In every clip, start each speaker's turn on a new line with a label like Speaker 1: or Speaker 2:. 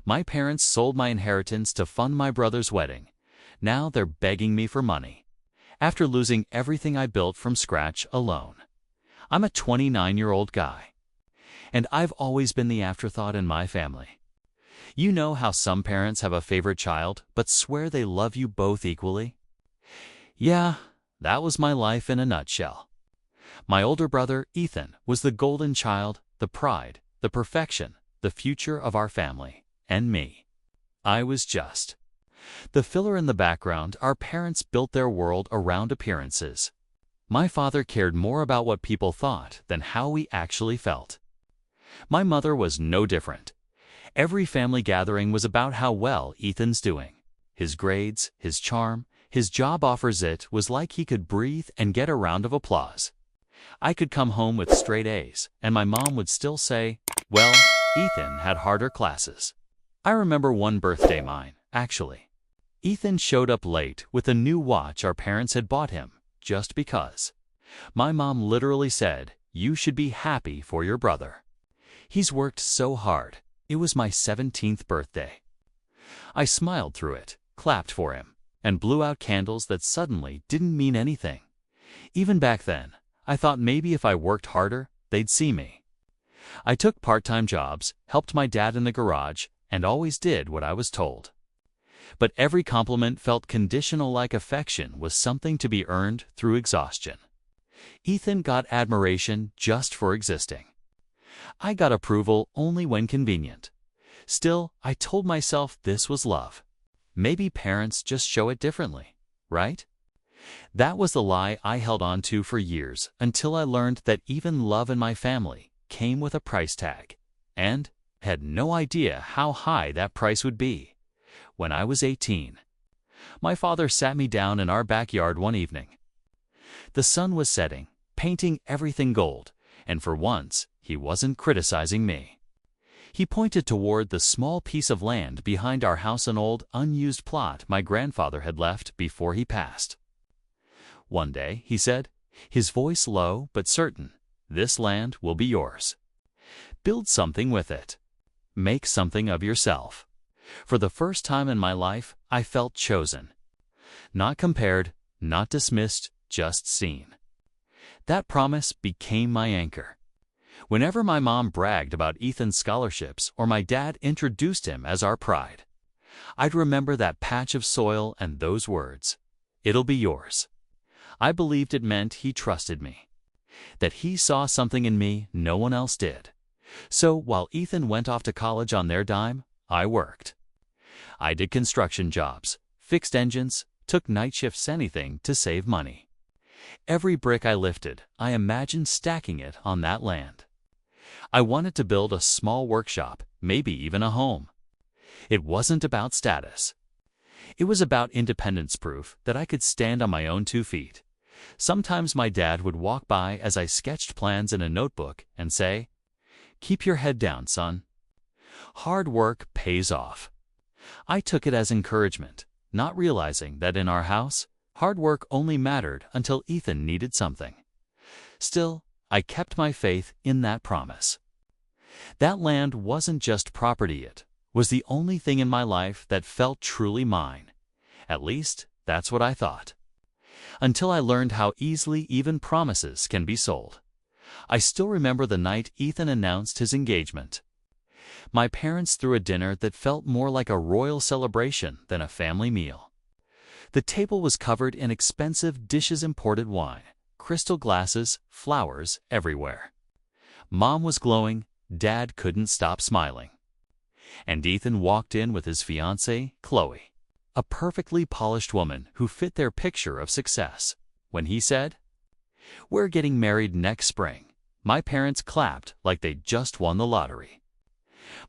Speaker 1: My parents sold my inheritance to fund my brother's wedding. Now they're begging me for money, after losing everything I built from scratch alone. I'm a 29-year-old guy, and I've always been the afterthought in my family. You know how some parents have a favorite child, but swear they love you both equally? Yeah, that was my life in a nutshell. My older brother, Ethan, was the golden child, the pride, the perfection, the future of our family. And me, I was just the filler in the background. Our parents built their world around appearances. My father cared more about what people thought than how we actually felt. My mother was no different. Every family gathering was about how well Ethan's doing. His grades, his charm, his job offers. It was like he could breathe and get a round of applause. I could come home with straight A's, and my mom would still say, "Well, Ethan had harder classes." I remember one birthday mine, actually. Ethan showed up late with a new watch our parents had bought him, just because. My mom literally said, "You should be happy for your brother. He's worked so hard." It was my 17th birthday. I smiled through it, clapped for him, and blew out candles that suddenly didn't mean anything. Even back then, I thought maybe if I worked harder, they'd see me. I took part-time jobs, helped my dad in the garage, and always did what I was told. But every compliment felt conditional, like affection was something to be earned through exhaustion. Ethan got admiration just for existing. I got approval only when convenient. Still, I told myself this was love. Maybe parents just show it differently, right? That was the lie I held on to for years, until I learned that even love in my family came with a price tag, and had no idea how high that price would be. When I was 18, my father sat me down in our backyard one evening. The sun was setting, painting everything gold, and for once, he wasn't criticizing me. He pointed toward the small piece of land behind our house, an old, unused plot my grandfather had left before he passed. "One day," he said, his voice low but certain, "this land will be yours. Build something with it. Make something of yourself." For the first time in my life, I felt chosen. Not compared, not dismissed, just seen. That promise became my anchor. Whenever my mom bragged about Ethan's scholarships or my dad introduced him as our pride, I'd remember that patch of soil and those words, "It'll be yours." I believed it meant he trusted me, that he saw something in me no one else did. So while Ethan went off to college on their dime, I worked. I did construction jobs, fixed engines, took night shifts, anything to save money. Every brick I lifted, I imagined stacking it on that land. I wanted to build a small workshop, maybe even a home. It wasn't about status. It was about independence, proof that I could stand on my own 2 feet. Sometimes my dad would walk by as I sketched plans in a notebook and say, "Keep your head down, son. Hard work pays off." I took it as encouragement, not realizing that in our house, hard work only mattered until Ethan needed something. Still, I kept my faith in that promise. That land wasn't just property, it was the only thing in my life that felt truly mine. At least, that's what I thought. Until I learned how easily even promises can be sold. I still remember the night Ethan announced his engagement. My parents threw a dinner that felt more like a royal celebration than a family meal. The table was covered in expensive dishes, imported wine, crystal glasses, flowers everywhere. Mom was glowing, Dad couldn't stop smiling. And Ethan walked in with his fiancée, Chloe, a perfectly polished woman who fit their picture of success. When he said, "We're getting married next spring," my parents clapped like they'd just won the lottery.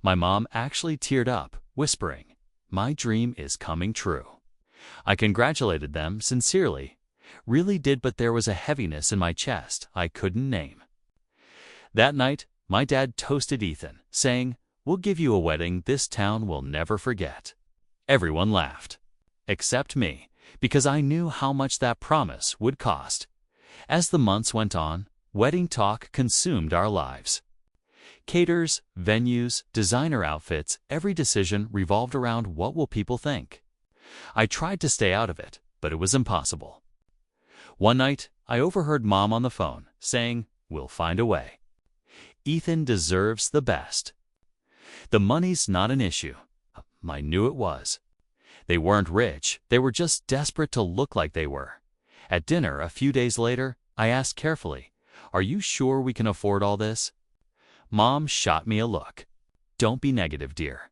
Speaker 1: My mom actually teared up, whispering, "My dream is coming true." I congratulated them sincerely, really did, but there was a heaviness in my chest I couldn't name. That night, my dad toasted Ethan, saying, "We'll give you a wedding this town will never forget." Everyone laughed, except me, because I knew how much that promise would cost. As the months went on, wedding talk consumed our lives. Caters, venues, designer outfits, every decision revolved around what will people think. I tried to stay out of it, but it was impossible. One night, I overheard Mom on the phone saying, "We'll find a way. Ethan deserves the best. The money's not an issue." I knew it was. They weren't rich, they were just desperate to look like they were. At dinner a few days later, I asked carefully, "Are you sure we can afford all this?" Mom shot me a look. "Don't be negative, dear.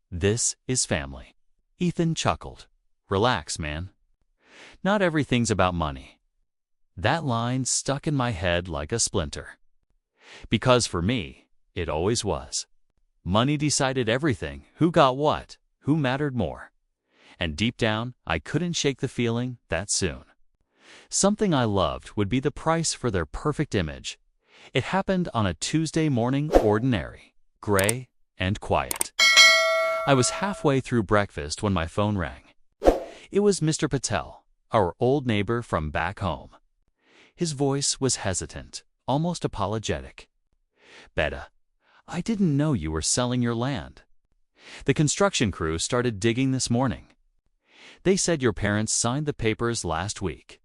Speaker 1: This is family." Ethan chuckled. "Relax, man. Not everything's about money." That line stuck in my head like a splinter. Because for me, it always was. Money decided everything, who got what, who mattered more. And deep down, I couldn't shake the feeling that soon something I loved would be the price for their perfect image. It happened on a Tuesday morning, ordinary, gray, and quiet. I was halfway through breakfast when my phone rang. It was Mr. Patel, our old neighbor from back home. His voice was hesitant, almost apologetic. "Beta, I didn't know you were selling your land. The construction crew started digging this morning. They said your parents signed the papers last week."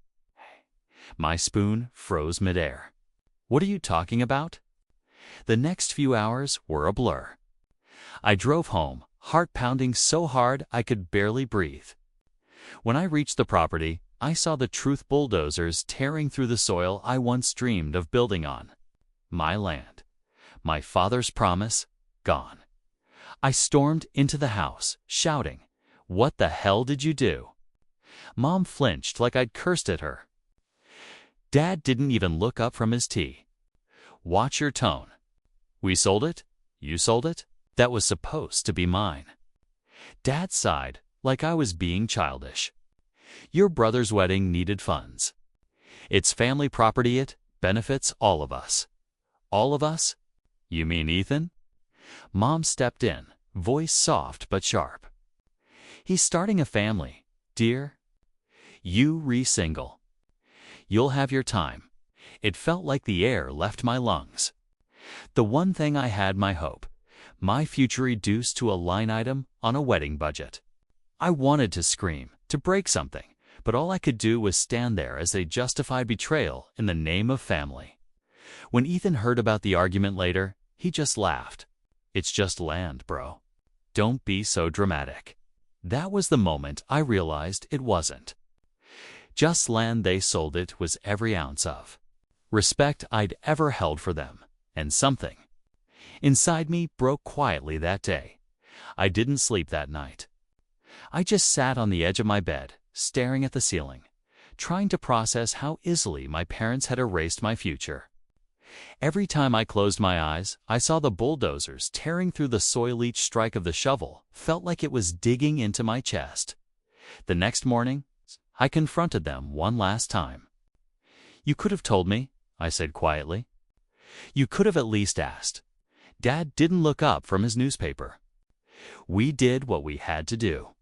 Speaker 1: My spoon froze midair. "What are you talking about?" The next few hours were a blur. I drove home, heart pounding so hard I could barely breathe. When I reached the property, I saw the truth bulldozers tearing through the soil I once dreamed of building on. My land, my father's promise, gone. I stormed into the house, shouting, "What the hell did you do?" Mom flinched like I'd cursed at her. Dad didn't even look up from his tea. "Watch your tone. We sold it? You sold it? That was supposed to be mine." Dad sighed, like I was being childish. "Your brother's wedding needed funds. It's family property, it benefits all of us." "All of us? You mean Ethan?" Mom stepped in, voice soft but sharp. "He's starting a family, dear. You re-single. You'll have your time." It felt like the air left my lungs. The one thing I had my hope, my future reduced to a line item on a wedding budget. I wanted to scream, to break something, but all I could do was stand there as they justified betrayal in the name of family. When Ethan heard about the argument later, he just laughed. "It's just land, bro. Don't be so dramatic." That was the moment I realized it wasn't. Just land they sold it was every ounce of respect I'd ever held for them, and something inside me broke quietly that day. I didn't sleep that night. I just sat on the edge of my bed, staring at the ceiling, trying to process how easily my parents had erased my future. Every time I closed my eyes, I saw the bulldozers tearing through the soil. Each strike of the shovel felt like it was digging into my chest. The next morning, I confronted them one last time. "You could have told me," I said quietly. "You could have at least asked." Dad didn't look up from his newspaper. "We did what we had to do.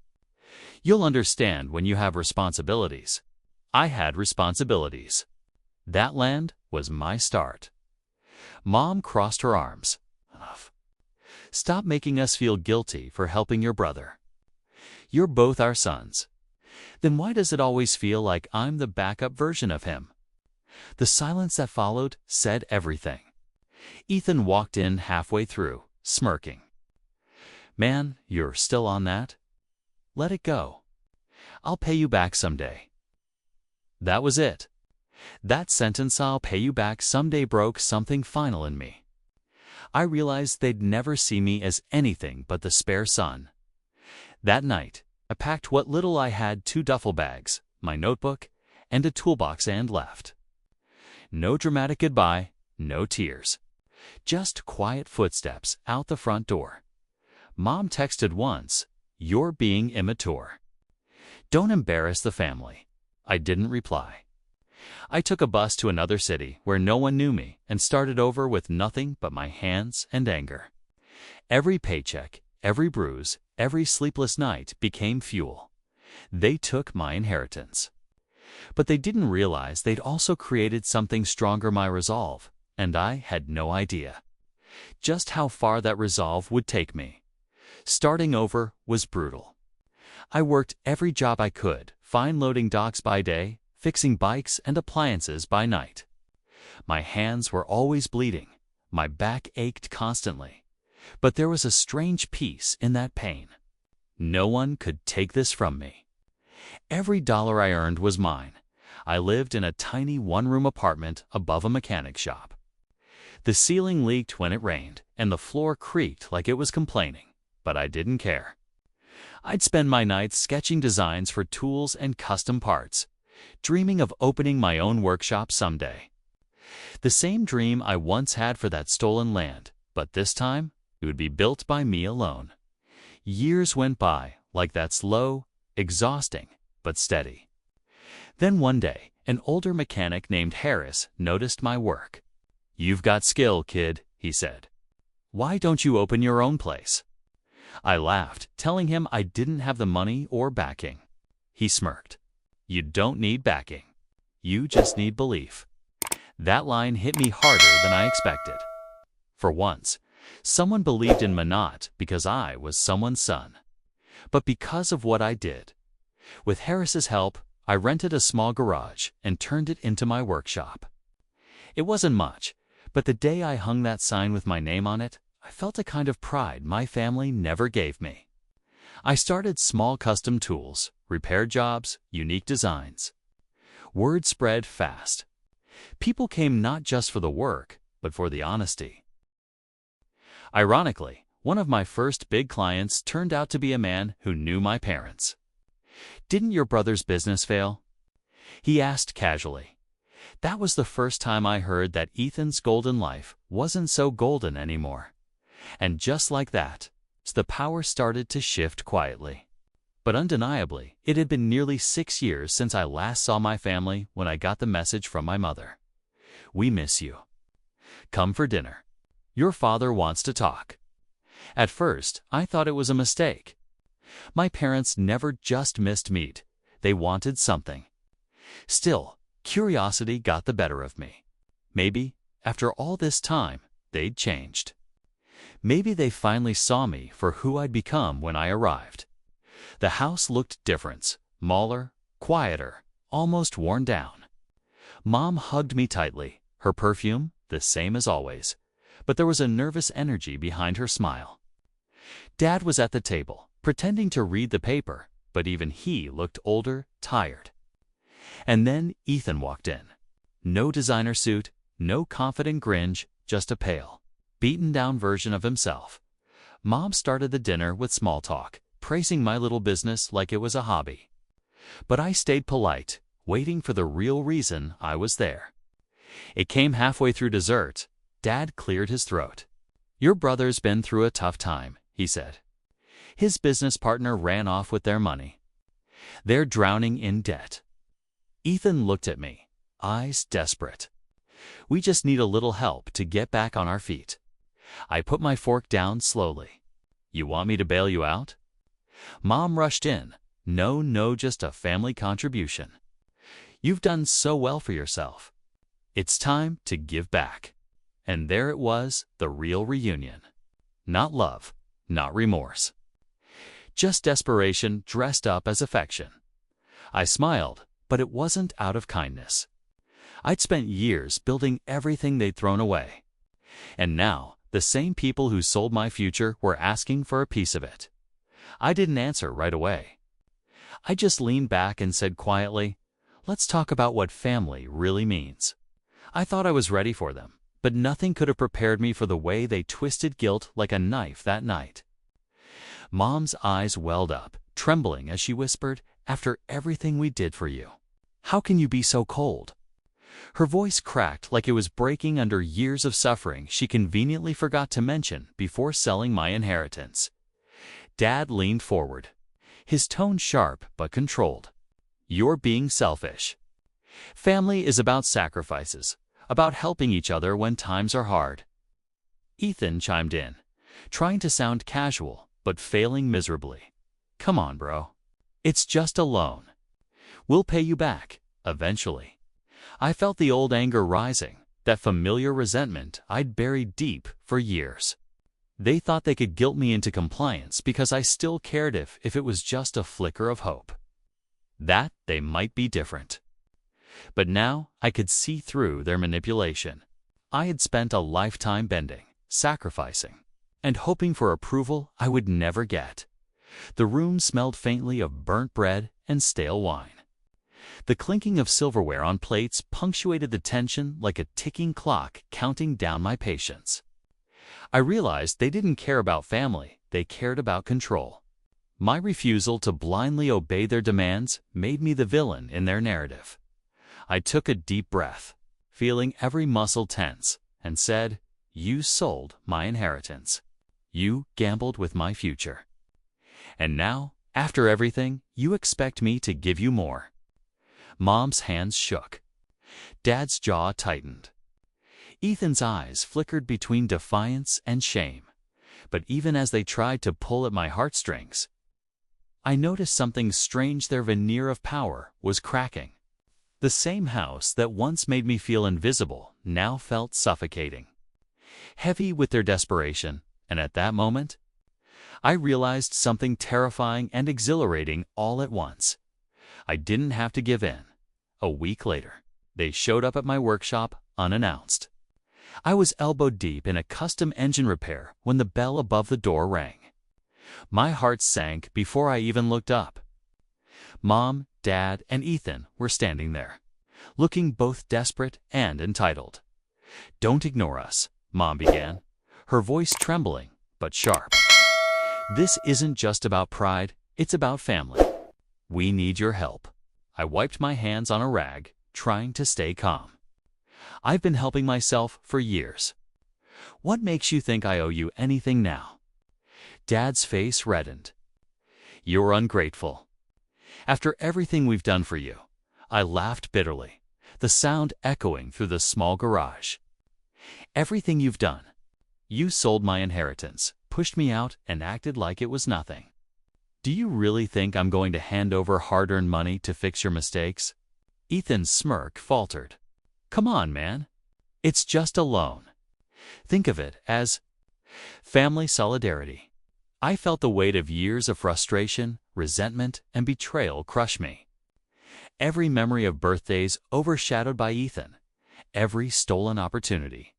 Speaker 1: You'll understand when you have responsibilities." I had responsibilities. That land was my start. Mom crossed her arms. "Enough. Stop making us feel guilty for helping your brother. You're both our sons. Then why does it always feel like I'm the backup version of him?" The silence that followed said everything. Ethan walked in halfway through, smirking. "Man, you're still on that? Let it go. I'll pay you back someday." That was it. That sentence, "I'll pay you back someday," broke something final in me. I realized they'd never see me as anything but the spare son. That night, I packed what little I had, 2 duffel bags, my notebook, and a toolbox, and left. No dramatic goodbye, no tears. Just quiet footsteps out the front door. Mom texted once, "You're being immature. Don't embarrass the family." I didn't reply. I took a bus to another city where no one knew me and started over with nothing but my hands and anger. Every paycheck, every bruise, every sleepless night became fuel. They took my inheritance. But they didn't realize they'd also created something stronger, my resolve, and I had no idea. just how far that resolve would take me. Starting over was brutal. I worked every job I could, fine loading docks by day, fixing bikes and appliances by night. My hands were always bleeding. My back ached constantly. But there was a strange peace in that pain. No one could take this from me. Every dollar I earned was mine. I lived in a tiny one-room apartment above a mechanic shop. The ceiling leaked when it rained, and the floor creaked like it was complaining, but I didn't care. I'd spend my nights sketching designs for tools and custom parts, dreaming of opening my own workshop someday. The same dream I once had for that stolen land, but this time it would be built by me alone. Years went by like that, slow, exhausting, but steady. Then one day, an older mechanic named Harris noticed my work. "You've got skill, kid," he said. "Why don't you open your own place?" I laughed, telling him I didn't have the money or backing. He smirked. "You don't need backing. You just need belief." That line hit me harder than I expected. For once, someone believed in me not because I was someone's son, but because of what I did. With Harris's help, I rented a small garage and turned it into my workshop. It wasn't much, but the day I hung that sign with my name on it, I felt a kind of pride my family never gave me. I started small custom tools, repair jobs, unique designs. Word spread fast. People came not just for the work, but for the honesty. Ironically, one of my first big clients turned out to be a man who knew my parents. "Didn't your brother's business fail?" he asked casually. That was the first time I heard that Ethan's golden life wasn't so golden anymore. And just like that, the power started to shift quietly. But undeniably, it had been nearly 6 years since I last saw my family when I got the message from my mother. "We miss you. Come for dinner. Your father wants to talk." At first, I thought it was a mistake. My parents never just missed meat. They wanted something. Still, curiosity got the better of me. Maybe, after all this time, they'd changed. Maybe they finally saw me for who I'd become when I arrived. The house looked different, smaller, quieter, almost worn down. Mom hugged me tightly, her perfume the same as always, but there was a nervous energy behind her smile. Dad was at the table, pretending to read the paper, but even he looked older, tired. And then Ethan walked in. No designer suit, no confident grin, just a pale, beaten-down version of himself. Mom started the dinner with small talk, praising my little business like it was a hobby. But I stayed polite, waiting for the real reason I was there. It came halfway through dessert. Dad cleared his throat. "Your brother's been through a tough time," he said. "His business partner ran off with their money. They're drowning in debt." Ethan looked at me, eyes desperate. "We just need a little help to get back on our feet." I put my fork down slowly. "You want me to bail you out?" Mom rushed in. No, just a family contribution. "You've done so well for yourself. It's time to give back." And there it was, the real reunion. Not love, not remorse. Just desperation dressed up as affection. I smiled, but it wasn't out of kindness. I'd spent years building everything they'd thrown away. And now, the same people who sold my future were asking for a piece of it. I didn't answer right away. I just leaned back and said quietly, "Let's talk about what family really means." I thought I was ready for them, but nothing could have prepared me for the way they twisted guilt like a knife that night. Mom's eyes welled up, trembling as she whispered, "After everything we did for you, how can you be so cold?" Her voice cracked like it was breaking under years of suffering she conveniently forgot to mention before selling my inheritance. Dad leaned forward, his tone sharp but controlled. "You're being selfish. Family is about sacrifices, about helping each other when times are hard." Ethan chimed in, trying to sound casual, but failing miserably. "Come on, bro. It's just a loan. We'll pay you back, eventually." I felt the old anger rising, that familiar resentment I'd buried deep for years. They thought they could guilt me into compliance because I still cared if it was just a flicker of hope. That they might be different. But now I could see through their manipulation. I had spent a lifetime bending, sacrificing, and hoping for approval I would never get. The room smelled faintly of burnt bread and stale wine. The clinking of silverware on plates punctuated the tension like a ticking clock counting down my patience. I realized they didn't care about family, they cared about control. My refusal to blindly obey their demands made me the villain in their narrative. I took a deep breath, feeling every muscle tense, and said, "You sold my inheritance. You gambled with my future. And now, after everything, you expect me to give you more." Mom's hands shook. Dad's jaw tightened. Ethan's eyes flickered between defiance and shame. But even as they tried to pull at my heartstrings, I noticed something strange. Their veneer of power was cracking. The same house that once made me feel invisible now felt suffocating, heavy with their desperation, and at that moment, I realized something terrifying and exhilarating all at once. I didn't have to give in. A week later, they showed up at my workshop unannounced. I was elbow deep in a custom engine repair when the bell above the door rang. My heart sank before I even looked up. Mom, Dad, and Ethan were standing there, looking both desperate and entitled. "Don't ignore us," Mom began, her voice trembling but sharp. "This isn't just about pride, it's about family. We need your help." I wiped my hands on a rag, trying to stay calm. "I've been helping myself for years. What makes you think I owe you anything now?" Dad's face reddened. "You're ungrateful. After everything we've done for you." I laughed bitterly, the sound echoing through the small garage. "Everything you've done. You sold my inheritance, pushed me out, and acted like it was nothing. Do you really think I'm going to hand over hard-earned money to fix your mistakes?" Ethan's smirk faltered. "Come on, man. It's just a loan. Think of it as family solidarity." I felt the weight of years of frustration, resentment, and betrayal crush me. Every memory of birthdays overshadowed by Ethan, every stolen opportunity,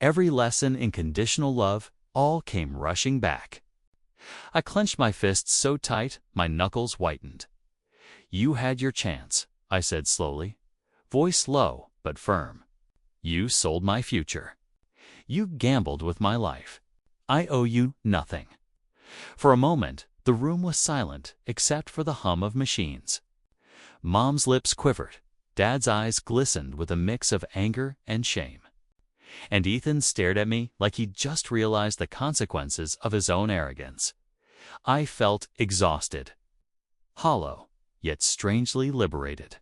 Speaker 1: every lesson in conditional love, all came rushing back. I clenched my fists so tight my knuckles whitened. "You had your chance," I said slowly, voice low but firm. "You sold my future. You gambled with my life. I owe you nothing." For a moment, the room was silent except for the hum of machines. Mom's lips quivered, Dad's eyes glistened with a mix of anger and shame. And Ethan stared at me like he'd just realized the consequences of his own arrogance. I felt exhausted, hollow, yet strangely liberated.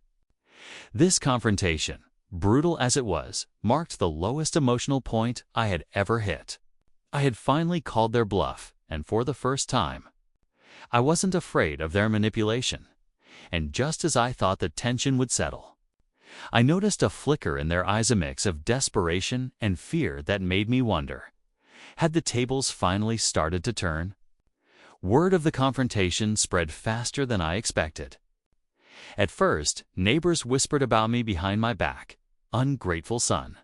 Speaker 1: This confrontation, brutal as it was, marked the lowest emotional point I had ever hit. I had finally called their bluff, and for the first time, I wasn't afraid of their manipulation. And just as I thought the tension would settle, I noticed a flicker in their eyes, a mix of desperation and fear that made me wonder, had the tables finally started to turn? Word of the confrontation spread faster than I expected. At first, neighbors whispered about me behind my back. "Ungrateful son.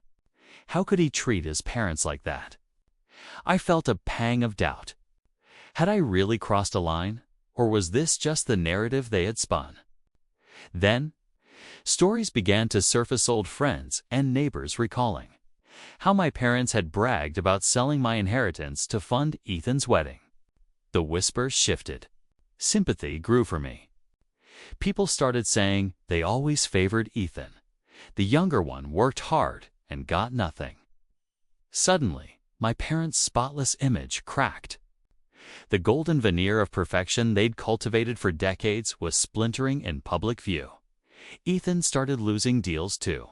Speaker 1: How could he treat his parents like that?" I felt a pang of doubt. Had I really crossed a line, or was this just the narrative they had spun? Then, stories began to surface, old friends and neighbors recalling how my parents had bragged about selling my inheritance to fund Ethan's wedding. The whispers shifted. Sympathy grew for me. People started saying they always favored Ethan. The younger one worked hard and got nothing. Suddenly, my parents' spotless image cracked. The golden veneer of perfection they'd cultivated for decades was splintering in public view. Ethan started losing deals too.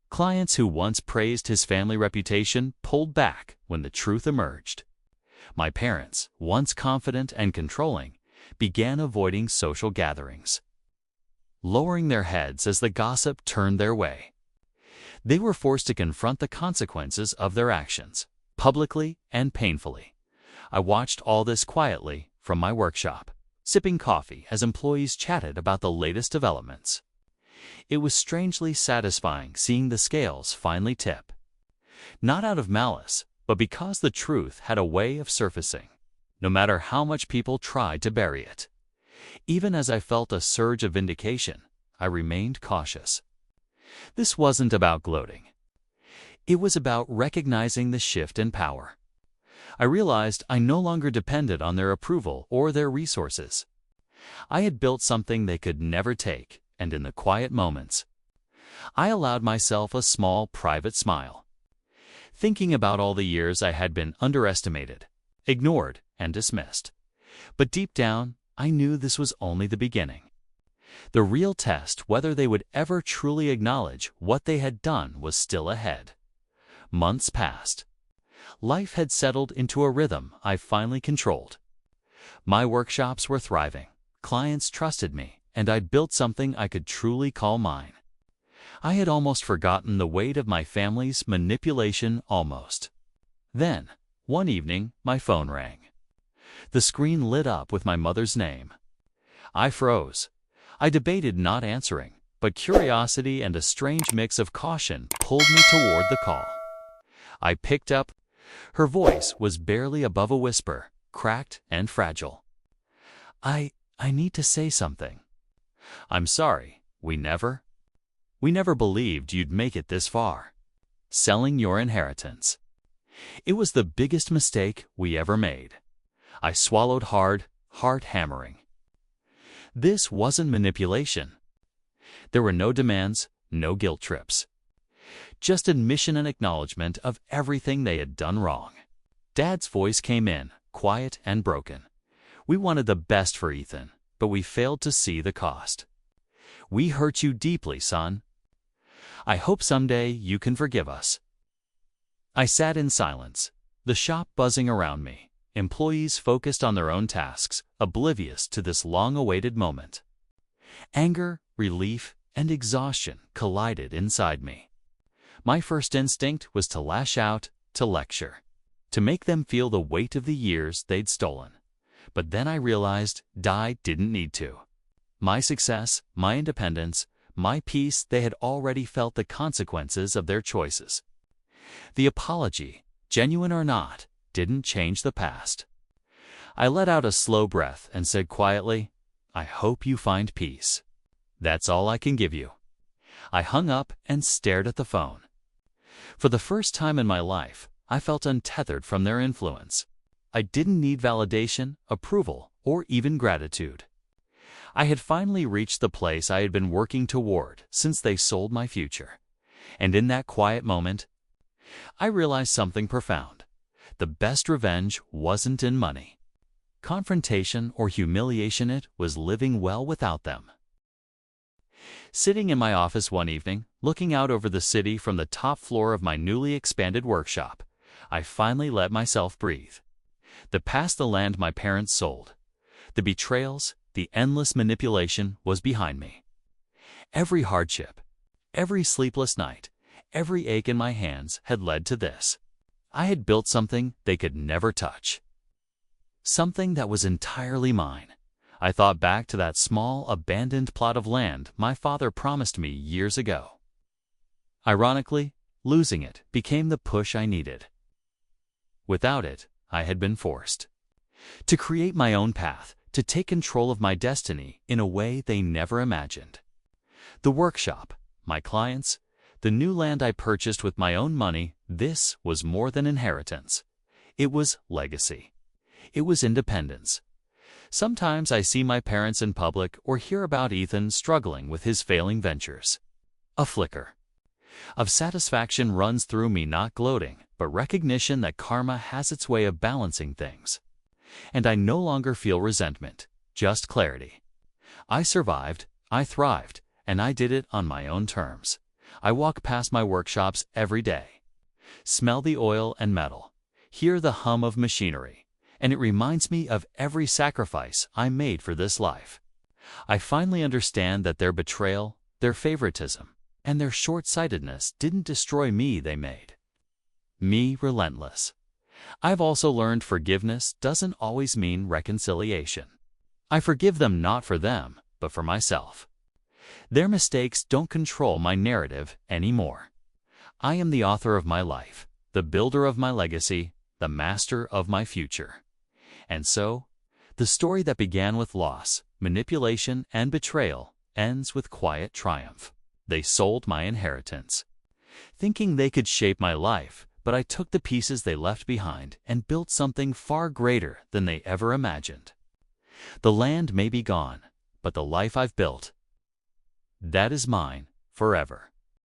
Speaker 1: Clients who once praised his family reputation pulled back when the truth emerged. My parents, once confident and controlling, began avoiding social gatherings, lowering their heads as the gossip turned their way. They were forced to confront the consequences of their actions, publicly and painfully. I watched all this quietly from my workshop, sipping coffee as employees chatted about the latest developments. It was strangely satisfying seeing the scales finally tip. Not out of malice, but because the truth had a way of surfacing, no matter how much people tried to bury it. Even as I felt a surge of vindication, I remained cautious. This wasn't about gloating. It was about recognizing the shift in power. I realized I no longer depended on their approval or their resources. I had built something they could never take, and in the quiet moments, I allowed myself a small, private smile, thinking about all the years I had been underestimated, ignored, and dismissed. But deep down, I knew this was only the beginning. The real test, whether they would ever truly acknowledge what they had done, was still ahead. Months passed. Life had settled into a rhythm I finally controlled. My workshops were thriving, clients trusted me, and I'd built something I could truly call mine. I had almost forgotten the weight of my family's manipulation almost. Then, one evening, my phone rang. The screen lit up with my mother's name. I froze. I debated not answering, but curiosity and a strange mix of caution pulled me toward the call. I picked up. Her voice was barely above a whisper, cracked and fragile. I need to say something. I'm sorry, we never believed you'd make it this far. Selling your inheritance. It was the biggest mistake we ever made. I swallowed hard, heart hammering. This wasn't manipulation. There were no demands, no guilt trips. Just admission and acknowledgement of everything they had done wrong. Dad's voice came in, quiet and broken. We wanted the best for Ethan, but we failed to see the cost. We hurt you deeply, son. I hope someday you can forgive us. I sat in silence, the shop buzzing around me, employees focused on their own tasks, oblivious to this long-awaited moment. Anger, relief, and exhaustion collided inside me. My first instinct was to lash out, to lecture, to make them feel the weight of the years they'd stolen. But then I realized I didn't need to. My success, my independence, my peace, they had already felt the consequences of their choices. The apology, genuine or not, didn't change the past. I let out a slow breath and said quietly, I hope you find peace. That's all I can give you. I hung up and stared at the phone. For the first time in my life, I felt untethered from their influence. I didn't need validation, approval, or even gratitude. I had finally reached the place I had been working toward since they sold my future. And in that quiet moment, I realized something profound. The best revenge wasn't in money. Confrontation or humiliation, it was living well without them. Sitting in my office one evening, looking out over the city from the top floor of my newly expanded workshop, I finally let myself breathe. The past, the land my parents sold, the betrayals, the endless manipulation was behind me. Every hardship, every sleepless night, every ache in my hands had led to this. I had built something they could never touch. Something that was entirely mine. I thought back to that small, abandoned plot of land my father promised me years ago. Ironically, losing it became the push I needed. Without it, I had been forced to create my own path, to take control of my destiny in a way they never imagined. The workshop, my clients, the new land I purchased with my own money, this was more than inheritance. It was legacy. It was independence. Sometimes I see my parents in public or hear about Ethan struggling with his failing ventures. A flicker of satisfaction runs through me, not gloating, but recognition that karma has its way of balancing things. And I no longer feel resentment, just clarity. I survived, I thrived, and I did it on my own terms. I walk past my workshops every day, smell the oil and metal, hear the hum of machinery, and it reminds me of every sacrifice I made for this life. I finally understand that their betrayal, their favoritism, And their short-sightedness didn't destroy me, they made me relentless. I've also learned forgiveness doesn't always mean reconciliation. I forgive them not for them, but for myself. Their mistakes don't control my narrative anymore. I am the author of my life, the builder of my legacy, the master of my future. And so, the story that began with loss, manipulation, and betrayal ends with quiet triumph. They sold my inheritance, thinking they could shape my life, but I took the pieces they left behind and built something far greater than they ever imagined. The land may be gone, but the life I've built, that is mine forever.